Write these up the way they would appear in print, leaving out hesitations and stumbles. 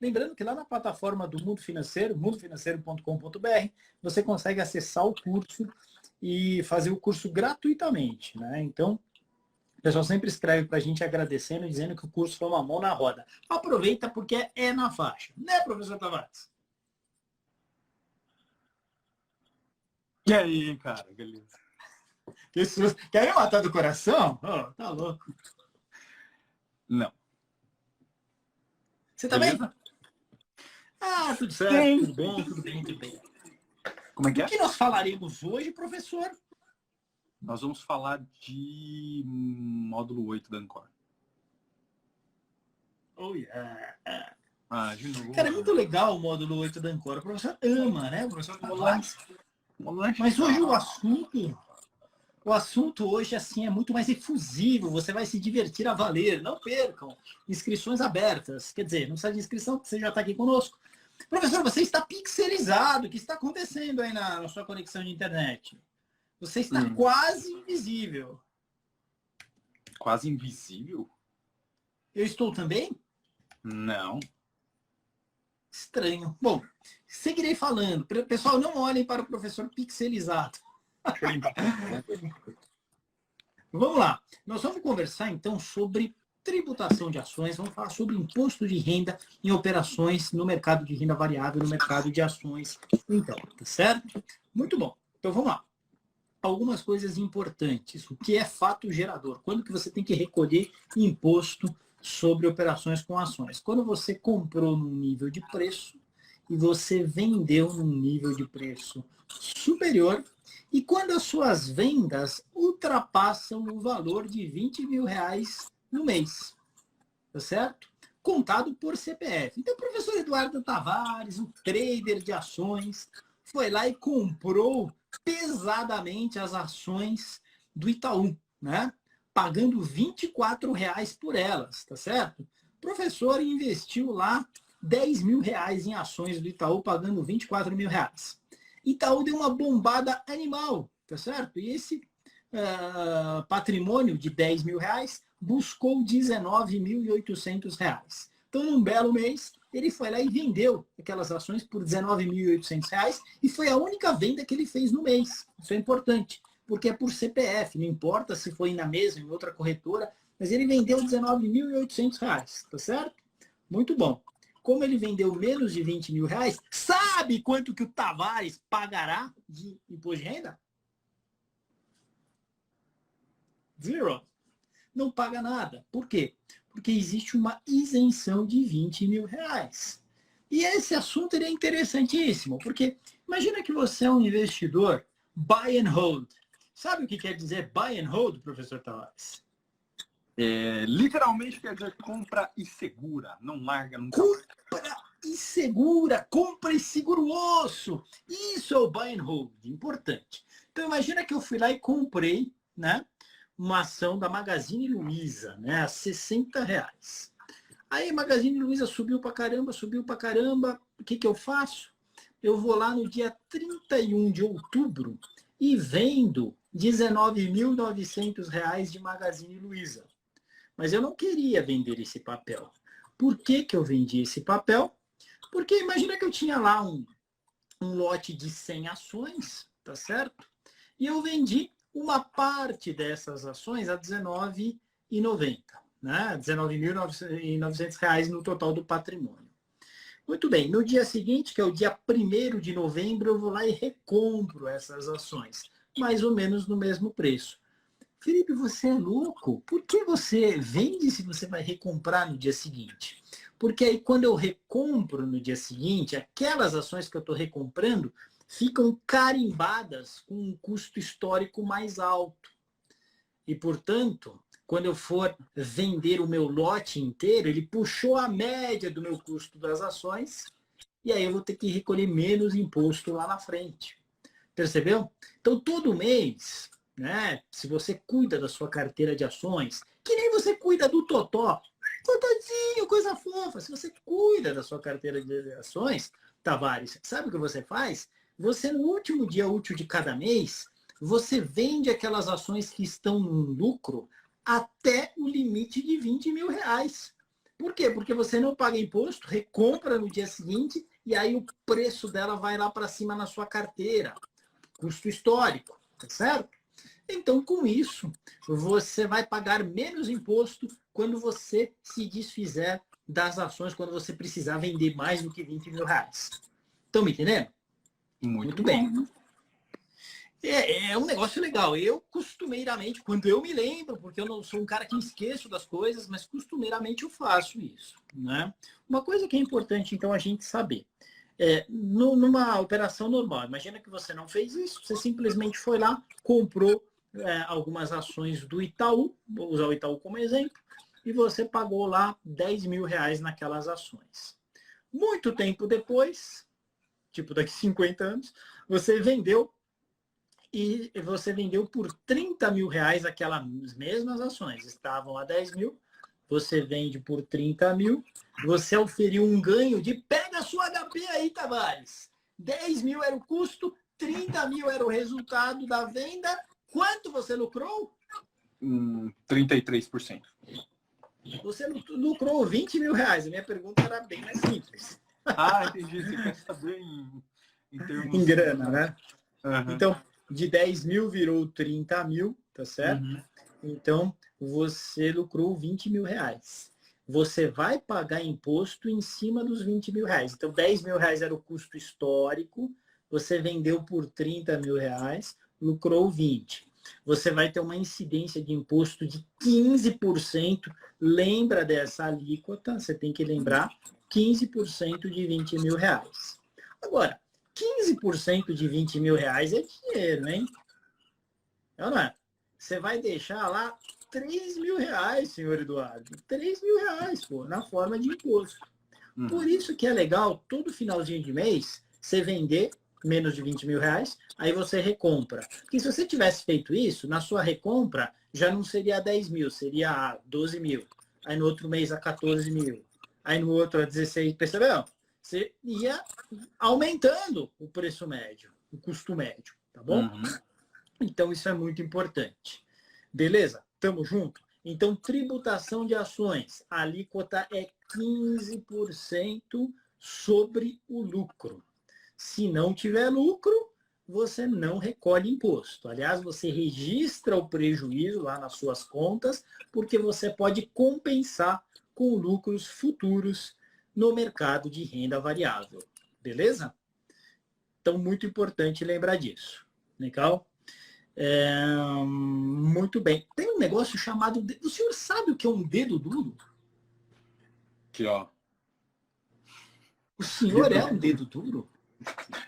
Lembrando que lá na plataforma do Mundo Financeiro, mundofinanceiro.com.br, você consegue acessar o curso e fazer o curso gratuitamente, né? Então, o pessoal sempre escreve para a gente agradecendo, dizendo que o curso foi uma mão na roda. Aproveita porque é na faixa, né, professor Tavares? E aí, cara, beleza? Jesus, quer me matar do coração? Oh, tá louco. Não. Você tá bem? Ah, tudo certo, Sim. tudo bem, tudo bem, tudo bem. Como é que Do é? que nós falaremos hoje, professor? Nós vamos falar de módulo 8 da Ancor. Oh, yeah. Ah, de novo. Cara, é muito legal o módulo 8 da Ancor. O professor ama, né? O professor Tavares. Mas hoje o assunto hoje assim é muito mais efusivo, você vai se divertir a valer, não percam. Inscrições abertas, quer dizer, não sai de inscrição porque você já está aqui conosco. Professor, você está pixelizado, o que está acontecendo aí na sua conexão de internet? Você está quase invisível. Quase invisível? Eu estou também? Não. Estranho. Bom, seguirei falando. Pessoal, não olhem para o professor pixelizado. Vamos lá. Nós vamos conversar, então, sobre tributação de ações. Vamos falar sobre imposto de renda em operações no mercado de renda variável, no mercado de ações. Então, tá certo? Muito bom. Então, vamos lá. Algumas coisas importantes. O que é fato gerador? Quando que você tem que recolher imposto sobre operações com ações? Quando você comprou num nível de preço e você vendeu num nível de preço superior e quando as suas vendas ultrapassam o valor de R$ 20.000 no mês, tá certo? Contado por CPF. Então, o professor Eduardo Tavares, um trader de ações, foi lá e comprou pesadamente as ações do Itaú, né? Pagando R$ 24 por elas, tá certo? O professor investiu lá R$ 10.000 em ações do Itaú, pagando R$ 24.000. Itaú deu uma bombada animal, tá certo? E esse patrimônio de R$ 10.000 buscou R$ 19.800. Então, num belo mês, ele foi lá e vendeu aquelas ações por R$ 19.800 e foi a única venda que ele fez no mês. Isso é importante, porque é por CPF, não importa se foi na mesma, em outra corretora, mas ele vendeu R$ 19.800, tá certo? Muito bom. Como ele vendeu menos de R$ 20.000, sabe quanto que o Tavares pagará de imposto de renda? Zero. Não paga nada. Por quê? Porque existe uma isenção de R$ 20.000. E esse assunto é interessantíssimo, porque imagina que você é um investidor buy and hold. Sabe o que quer dizer buy and hold, professor Tavares? Literalmente quer dizer compra e segura, não larga nunca. Compra e segura, compra e segura o osso. Isso é o buy and hold, importante. Então imagina que eu fui lá e comprei, né, uma ação da Magazine Luiza, né, a R$ 60. Aí a Magazine Luiza subiu pra caramba, subiu pra caramba. O que eu faço? Eu vou lá no dia 31 de outubro e vendo R$ 19.900 de Magazine Luiza. Mas eu não queria vender esse papel. Por que eu vendi esse papel? Porque imagina que eu tinha lá um lote de 100 ações, tá certo? E eu vendi uma parte dessas ações a R$19,90, né? R$19.900 no total do patrimônio. Muito bem, no dia seguinte, que é o dia 1º de novembro, eu vou lá e recompro essas ações, mais ou menos no mesmo preço. Felipe, você é louco? Por que você vende se você vai recomprar no dia seguinte? Porque aí quando eu recompro no dia seguinte, aquelas ações que eu estou recomprando ficam carimbadas com um custo histórico mais alto. E, portanto, quando eu for vender o meu lote inteiro, ele puxou a média do meu custo das ações e aí eu vou ter que recolher menos imposto lá na frente. Percebeu? Então, todo mês, né, se você cuida da sua carteira de ações, que nem você cuida do totó, totozinho, coisa fofa, se você cuida da sua carteira de ações, Tavares, sabe o que você faz? Você, no último dia útil de cada mês, você vende aquelas ações que estão no lucro até o limite de R$20.000. Por quê? Porque você não paga imposto, recompra no dia seguinte e aí o preço dela vai lá para cima na sua carteira. Custo histórico, tá certo? Então, com isso, você vai pagar menos imposto quando você se desfizer das ações, quando você precisar vender mais do que 20 mil reais. Estão me entendendo? Muito bem. bom. É um negócio legal. Eu, costumeiramente, quando eu me lembro, porque eu não sou um cara que me esqueço das coisas, mas costumeiramente eu faço isso, né? Uma coisa que é importante, então, a gente saber. Numa operação normal, imagina que você não fez isso, você simplesmente foi lá, comprou algumas ações do Itaú, vou usar o Itaú como exemplo, e você pagou lá 10 mil reais naquelas ações. Muito tempo depois, tipo daqui 50 anos, você vendeu e você vendeu por 30 mil reais aquelas mesmas ações. Estavam a 10 mil, você vende por 30 mil, você oferiu um ganho de pega a sua HP aí, Tavares. 10 mil era o custo, 30 mil era o resultado da venda. Quanto você lucrou? 33%. Você lucrou 20 mil reais. A minha pergunta era bem mais simples. Entendi. Você quer saber em termos... Em grana, né? Uhum. Então, de 10 mil virou 30 mil, tá certo? Uhum. Então, você lucrou 20 mil reais. Você vai pagar imposto em cima dos 20 mil reais. Então, 10 mil reais era o custo histórico, você vendeu por 30 mil reais, lucrou 20. Você vai ter uma incidência de imposto de 15%. Lembra dessa alíquota, você tem que lembrar, 15% de 20 mil reais. Agora, 15% de 20 mil reais é dinheiro, hein? Não é? Você vai deixar lá 3 mil reais, senhor Eduardo. 3 mil reais, pô, na forma de imposto. Por isso que é legal, todo finalzinho de mês, você vender menos de 20 mil reais, aí você recompra. Porque se você tivesse feito isso, na sua recompra, já não seria 10 mil, seria a 12 mil. Aí no outro mês a 14 mil. Aí no outro a 16, percebeu? Você ia aumentando o preço médio, o custo médio, tá bom? Então isso é muito importante. Beleza? Tamo junto? Então, tributação de ações. A alíquota é 15% sobre o lucro. Se não tiver lucro, você não recolhe imposto. Aliás, você registra o prejuízo lá nas suas contas, porque você pode compensar com lucros futuros no mercado de renda variável. Beleza? Então, muito importante lembrar disso. Legal? Muito bem. Tem um negócio chamado... O senhor sabe o que é um dedo duro? Aqui, ó. O senhor é um dedo duro?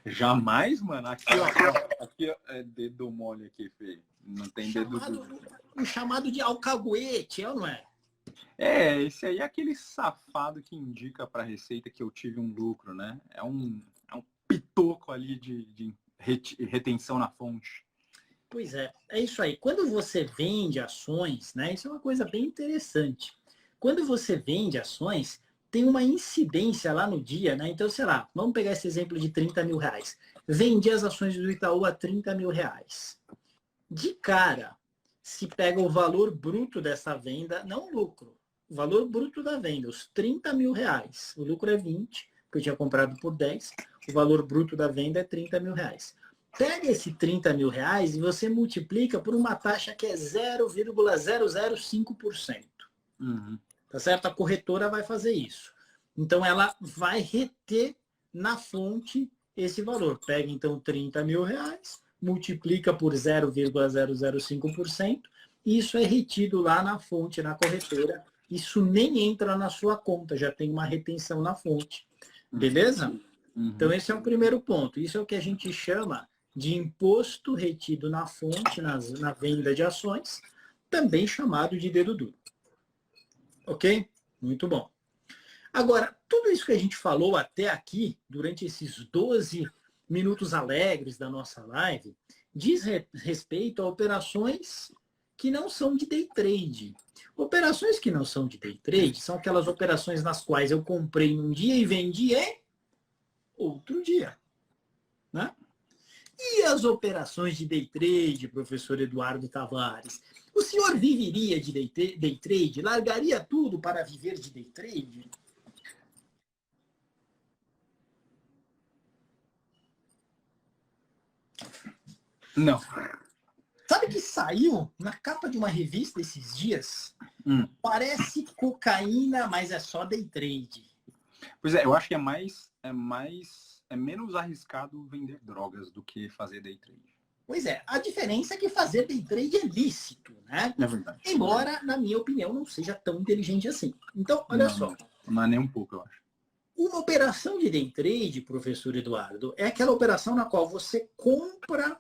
Jamais, mano. Aqui, ó. Aqui ó, é dedo mole aqui, feio. Não tem dedo duro. O chamado de alcaguete, é ou não é? Esse aí é aquele safado que indica para a Receita que eu tive um lucro, né? É um pitoco ali de retenção na fonte. Pois é isso aí. Quando você vende ações, né? Isso é uma coisa bem interessante. Quando você vende ações, tem uma incidência lá no dia, né? Então, sei lá, vamos pegar esse exemplo de 30 mil reais. Vendi as ações do Itaú a 30 mil reais. De cara, se pega o valor bruto dessa venda, não o lucro, o valor bruto da venda, os 30 mil reais. O lucro é 20, porque eu tinha comprado por 10. O valor bruto da venda é 30 mil reais. Pega esse 30 mil reais e você multiplica por uma taxa que é 0,005%. Tá certo? A corretora vai fazer isso. Então, ela vai reter na fonte esse valor. Pega, então, 30 mil reais, multiplica por 0,005%, e isso é retido lá na fonte, na corretora. Isso nem entra na sua conta, já tem uma retenção na fonte. Beleza? Então, esse é o primeiro ponto. Isso é o que a gente chama de imposto retido na fonte, na venda de ações, também chamado de dedo duro. Ok? Muito bom. Agora, tudo isso que a gente falou até aqui, durante esses 12 minutos alegres da nossa live, diz respeito a operações que não são de day trade. Operações que não são de day trade são aquelas operações nas quais eu comprei num dia e vendi em outro dia. Né? E as operações de day trade, professor Eduardo Tavares? O senhor viveria de day trade? Largaria tudo para viver de day trade? Não. Sabe que saiu na capa de uma revista esses dias? Parece cocaína, mas é só day trade. Pois é, eu acho que é menos arriscado vender drogas do que fazer day trade. Pois é, a diferença é que fazer day trade é lícito, né? É verdade. Embora, na minha opinião, não seja tão inteligente assim. Então, olha só. Não é nem um pouco, eu acho. Uma operação de day trade, professor Eduardo, é aquela operação na qual você compra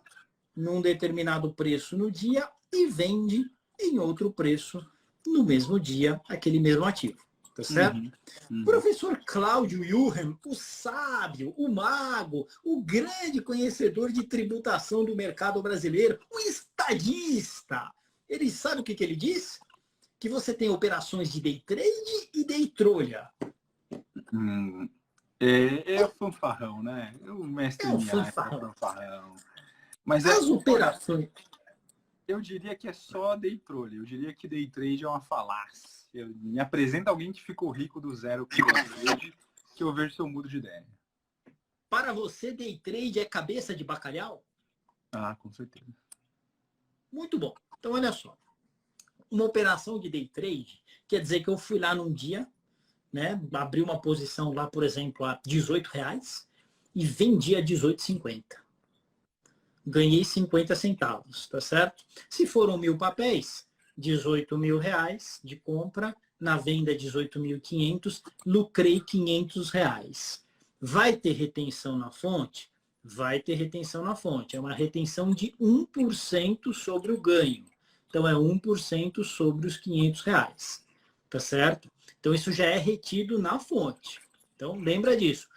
num determinado preço no dia e vende em outro preço no mesmo dia aquele mesmo ativo. Tá certo? Professor Cláudio Yuhan, o sábio, o mago, o grande conhecedor de tributação do mercado brasileiro, o estadista, ele sabe o que ele diz? Que você tem operações de day trade e day trolha. É o fanfarrão, né? O mestre fanfarrão. Mas as operações... Eu diria que é só day trade. Eu diria que day trade é uma falácia. Me apresenta alguém que ficou rico do zero com day trade, que eu vejo se eu mudo de ideia. Para você, day trade é cabeça de bacalhau? Ah, com certeza. Muito bom. Então, olha só. Uma operação de day trade quer dizer que eu fui lá num dia, né, abri uma posição lá, por exemplo, a R$18 e vendi a R$18,50. Ganhei 50 centavos, tá certo? Se foram 1.000 papéis, R$18.000 de compra, na venda 18.500, lucrei R$500. Vai ter retenção na fonte? Vai ter retenção na fonte. É uma retenção de 1% sobre o ganho. Então, é 1% sobre os R$500. Tá certo? Então, isso já é retido na fonte. Então, lembra disso.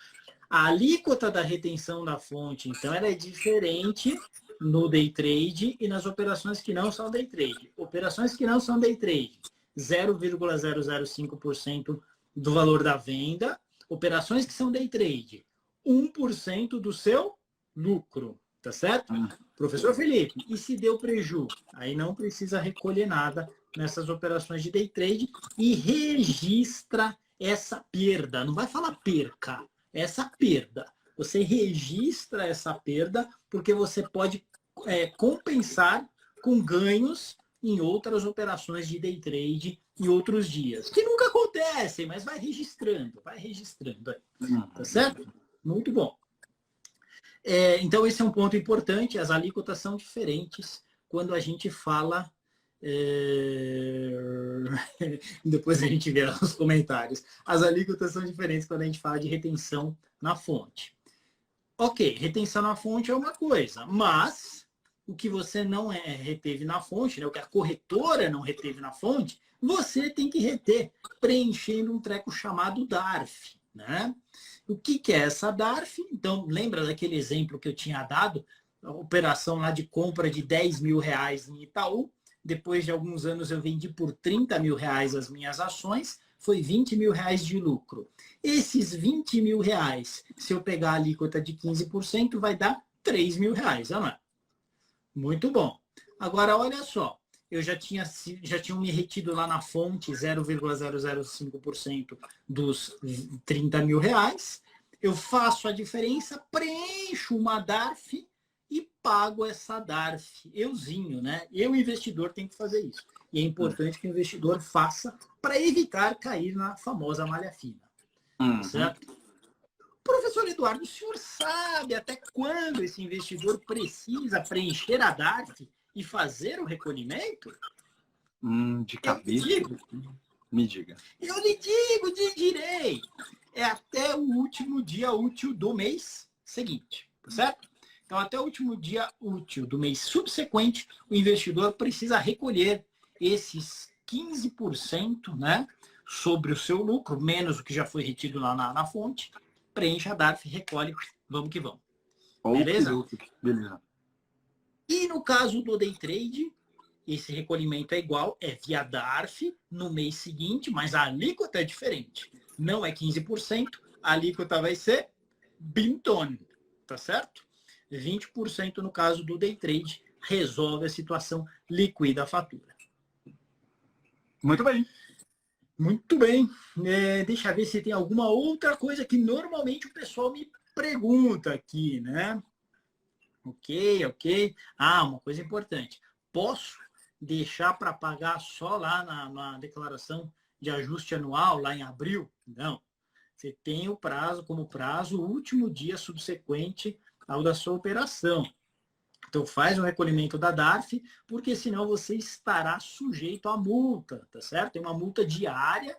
A alíquota da retenção da fonte, então, ela é diferente no day trade e nas operações que não são day trade. Operações que não são day trade, 0,005% do valor da venda. Operações que são day trade, 1% do seu lucro. Tá certo? Professor Felipe, e se deu prejuízo? Aí não precisa recolher nada nessas operações de day trade e registra essa perda. Não vai falar perca, essa perda. Você registra essa perda porque você pode compensar com ganhos em outras operações de day trade em outros dias. Que nunca acontecem, mas vai registrando. Tá certo? Muito bom. Então, esse é um ponto importante. As alíquotas são diferentes quando a gente fala... Depois a gente vê os comentários. As alíquotas são diferentes quando a gente fala de retenção na fonte. Ok, retenção na fonte é uma coisa, mas o que você não reteve na fonte, né, o que a corretora não reteve na fonte, você tem que reter, preenchendo um treco chamado DARF. Né? O que é essa DARF? Então, lembra daquele exemplo que eu tinha dado? A operação lá de compra de R$10.000 em Itaú. Depois de alguns anos eu vendi por R$30.000 as minhas ações. Foi R$20.000 de lucro. Esses R$20.000, se eu pegar a alíquota de 15%, vai dar R$3.000, não é? Muito bom. Agora, olha só. Eu já tinham me retido lá na fonte 0,005% dos R$30.000. Eu faço a diferença, preencho uma DARF e pago essa DARF. Euzinho, né? Eu, investidor, tenho que fazer isso. E é importante que o investidor faça para evitar cair na famosa malha fina. Certo? Professor Eduardo, o senhor sabe até quando esse investidor precisa preencher a DARF e fazer o recolhimento? De cabeça? Me diga. Eu lhe digo, direi. É até o último dia útil do mês seguinte, tá certo? Então, até o último dia útil do mês subsequente, o investidor precisa recolher esses 15%, né, sobre o seu lucro, menos o que já foi retido lá na fonte, preenche a DARF, recolhe, vamos que vamos. Beleza? Beleza. E no caso do day trade, esse recolhimento é igual, é via DARF no mês seguinte, mas a alíquota é diferente. Não é 15%, a alíquota vai ser Binton, tá certo? 20% no caso do day trade. Resolve a situação, liquida a fatura. Muito bem. Muito bem. Deixa eu ver se tem alguma outra coisa que normalmente o pessoal me pergunta aqui, né? Ok. Uma coisa importante. Posso deixar para pagar só lá na declaração de ajuste anual, lá em abril? Não. Você tem o prazo como prazo, o último dia subsequente ao da sua operação. Então, faz o recolhimento da DARF, porque senão você estará sujeito à multa, tá certo? Tem uma multa diária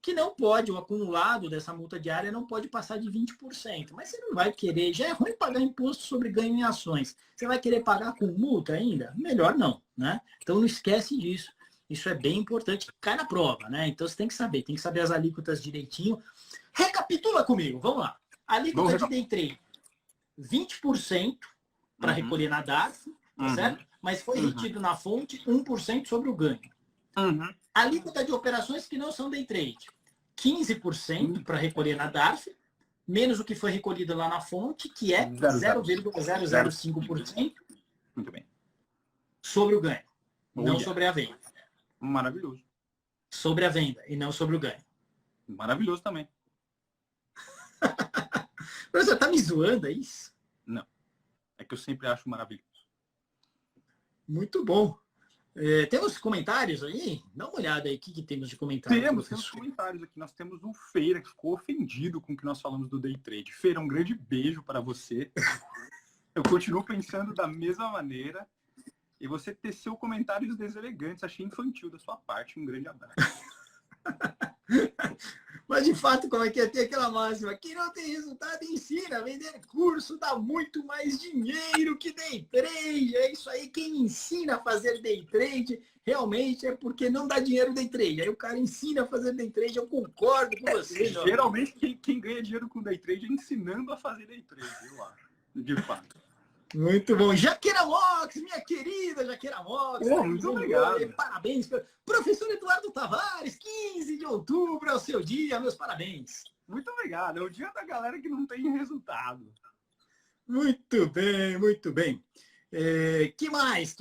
que não pode, o acumulado dessa multa diária não pode passar de 20%. Mas você não vai querer, já é ruim pagar imposto sobre ganho em ações. Você vai querer pagar com multa ainda? Melhor não, né? Então, não esquece disso. Isso é bem importante, cai na prova, né? Então, você tem que saber as alíquotas direitinho. Recapitula comigo, vamos lá. Alíquota de day trade, 20%. Para recolher na DARF, tá certo? Mas foi retido na fonte 1% sobre o ganho. Alíquota de operações que não são day trade, 15% para recolher na DARF, menos o que foi recolhido lá na fonte, que é 0,005%. Muito bem. Sobre o ganho, não sobre a venda. Maravilhoso. Sobre a venda e não sobre o ganho. Maravilhoso também. Você tá me zoando, é isso? Não. É que eu sempre acho maravilhoso. Muito bom. Temos comentários aí? Dá uma olhada aí, o que temos de comentários. Temos comentários aqui. Nós temos um Feira que ficou ofendido com o que nós falamos do day trade. Feira, um grande beijo para você. Eu continuo pensando da mesma maneira. E você teceu comentários deselegantes. Achei infantil da sua parte. Um grande abraço. Mas, de fato, como é que é ter aquela máxima? Quem não tem resultado, ensina. Vender curso dá muito mais dinheiro que day trade. É isso aí. Quem ensina a fazer day trade, realmente é porque não dá dinheiro day trade. Aí o cara ensina a fazer day trade, eu concordo com você. Geralmente, quem ganha dinheiro com day trade é ensinando a fazer day trade, eu acho. De fato. Muito bom. Jaqueira Mox, minha querida Jaqueira Mox. Muito obrigado. Parabéns. Professor Eduardo Tavares, 15 de outubro é o seu dia. Meus parabéns. Muito obrigado. É o dia da galera que não tem resultado. Muito bem, muito bem. Que mais?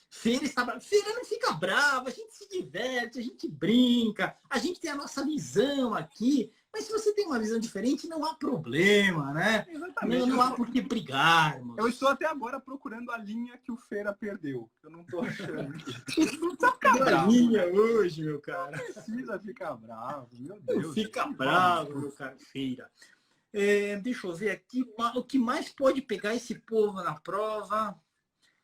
Feira não fica brava, a gente se diverte, a gente brinca, a gente tem a nossa visão aqui. Mas se você tem uma visão diferente, não há problema, né? Exatamente. Não há por que brigarmos. Eu estou até agora procurando a linha que o Feira perdeu. Eu não estou achando. Não precisa ficar bravo, linha hoje, meu cara. Não precisa ficar bravo, meu Deus. Fica bravo, meu cara, Feira. Deixa eu ver aqui. O que mais pode pegar esse povo na prova?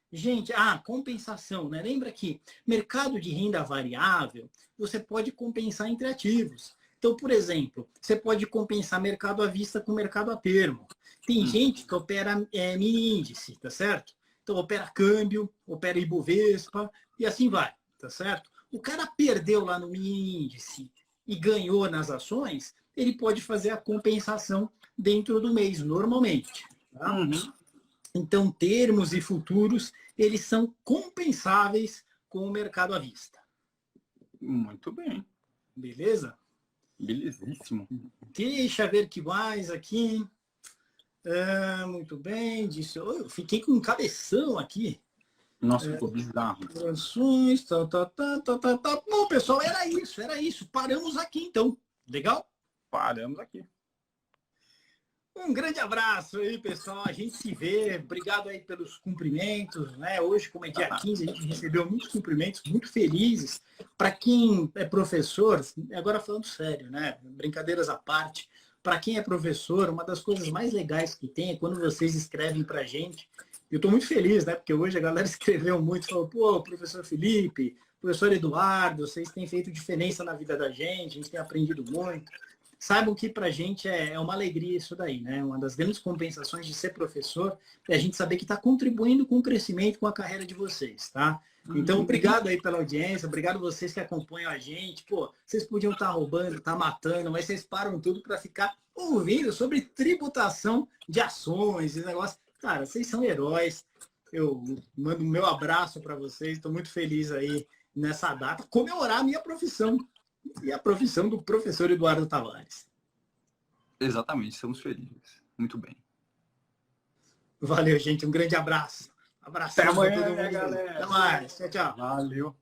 Gente, compensação, né? Lembra que mercado de renda variável, você pode compensar entre ativos. Então, por exemplo, você pode compensar mercado à vista com mercado a termo. Tem gente que opera mini índice, tá certo? Então, opera câmbio, opera Ibovespa e assim vai, tá certo? O cara perdeu lá no mini índice e ganhou nas ações, ele pode fazer a compensação dentro do mês, normalmente. Tá? Então, termos e futuros, eles são compensáveis com o mercado à vista. Muito bem. Beleza? Belezíssimo. Deixa eu ver que mais aqui. Muito bem. Eu fiquei com um cabeção aqui. Nossa, ficou bizarro. Ações, Bom, pessoal, era isso. Paramos aqui, então. Legal? Paramos aqui. Um grande abraço aí, pessoal. A gente se vê. Obrigado aí pelos cumprimentos, né? Hoje, como é dia 15, a gente recebeu muitos cumprimentos, muito felizes. Para quem é professor, agora falando sério, né? Brincadeiras à parte. Para quem é professor, uma das coisas mais legais que tem é quando vocês escrevem para a gente. Eu estou muito feliz, né? Porque hoje a galera escreveu muito, falou, pô, professor Felipe, professor Eduardo, vocês têm feito diferença na vida da gente, a gente tem aprendido muito. Saibam que para a gente é uma alegria isso daí, né? Uma das grandes compensações de ser professor é a gente saber que está contribuindo com o crescimento, com a carreira de vocês, tá? Então, obrigado aí pela audiência, obrigado vocês que acompanham a gente. Pô, vocês podiam estar roubando, estar matando, mas vocês param tudo para ficar ouvindo sobre tributação de ações, esse negócio. Cara, vocês são heróis. Eu mando o meu abraço para vocês. Estou muito feliz aí nessa data, comemorar a minha profissão e a profissão do professor Eduardo Tavares. Exatamente, estamos felizes. Muito bem. Valeu, gente. Um grande abraço. Abração Até para amanhã, todo minha mundo. galera. Até mais. Tchau, tchau. Valeu.